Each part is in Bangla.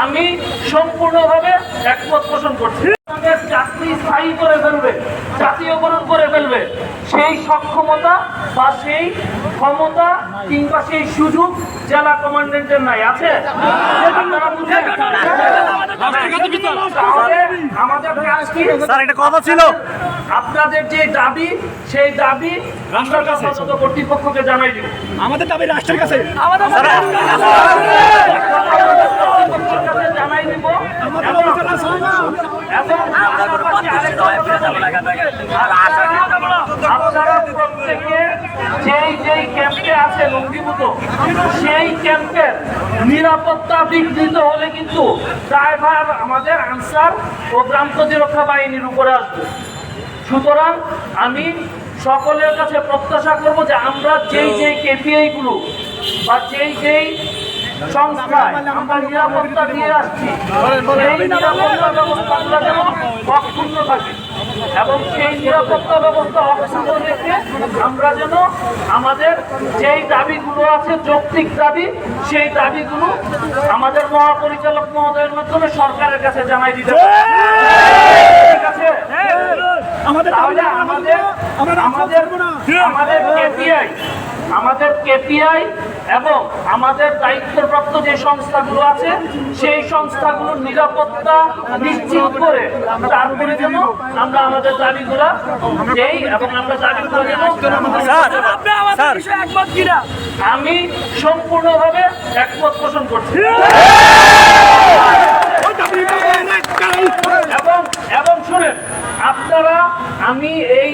আমি সম্পূর্ণভাবে একমত পোষণ করছি। চাকরি স্থায়ী করে ফেলবে, জাতীয়করণ করে ফেলবে, সেই সক্ষমতা বা সেই ক্ষমতা কিংবা সেই সুযোগ জেলা কমান্ডেন্টের নাই। আছে? আপনারা বুঝেন? তাহলে আমাদের স্যার একটা কথা ছিল, আপনাদের যে দাবি সেই দাবি আমরা যথাযথ কর্তৃপক্ষকে জানাই দিব। আমাদের দাবি রাষ্ট্রের কাছে, জানাই দিব। আপনারা প্রত্যেকে যেই ক্যাম্পে আছে লঙ্ঘীভূত, সেই ক্যাম্পের নিরাপত্তা বিঘ্নিত হলে কিন্তু ড্রাইভার আমাদের আনসার ও গ্রাম প্রতিরক্ষা বাহিনীর উপরে আসবে। সুতরাং আমি সকলের কাছে প্রত্যাশা করব যে আমরা যেই কেপিআই গুলো বা যেই সংস্থায় আমরা নিরাপত্তা দিয়ে আসছি, সেই নিরাপত্তা ব্যবস্থাগুলো যেন অক্ষুণ্ণ থাকে এবং সেই নিরাপত্তা ব্যবস্থা অক্ষুণ্ণ রেখে আমরা যেন আমাদের যেই দাবিগুলো আছে যৌক্তিক দাবি, সেই দাবিগুলো আমাদের মহাপরিচালক মহোদয়ের মাধ্যমে সরকারের কাছে জানাই দিতে পারি। ঠিক আছে? তাহলে আমাদের কেপিআই এবং আমাদের দায়িত্বপ্রাপ্ত যে সংস্থাগুলো আছে সেই সংস্থাগুলোর নিরাপত্তা নিশ্চিত করে তারপরে যেন আমরা আমাদের দাবিগুলো দেই এবং আমরা দাবিগুলো আমি সম্পূর্ণভাবে একমত পোষণ করছি। এবং শুনেন আপনারা, আমি এই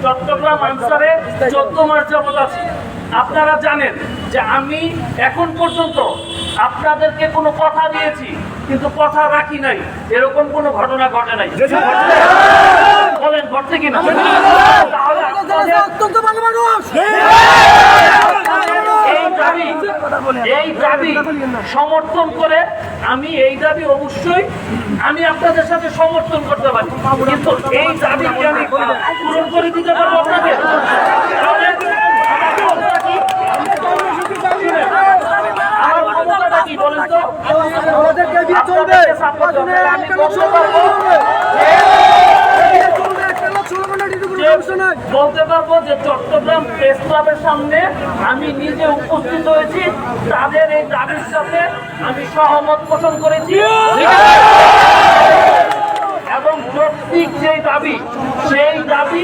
চট্টগ্রাম আনসারে 14 মাস যাবত আছি। আপনারা জানেন যে আমি এখন পর্যন্ত আপনাদেরকে কোনো কথা দিয়েছি কিন্তু কথা রাখি নাই, এরকম কোনো ঘটনা ঘটে নাই। বলেন ঘটছে কিনা? তাহলে এই দাবি সমর্থন করে আমি এই দাবি অবশ্যই আমি আপনাদের সাথে সমর্থন করতে পারি, কিন্তু এই দাবিকে আমি পূরণ করে দিতে পারবো আপনাদের। আমার ক্ষমতাটা কি বলেন তো? বলতে পারবো যে চট্টগ্রাম প্রেস ক্লাবের সামনে আমি নিজে উপস্থিত হয়েছি, তাদের এই দাবির সাথে আমি সহমত পোষণ করেছি এবং যৌক্তিক যে দাবি সেই দাবি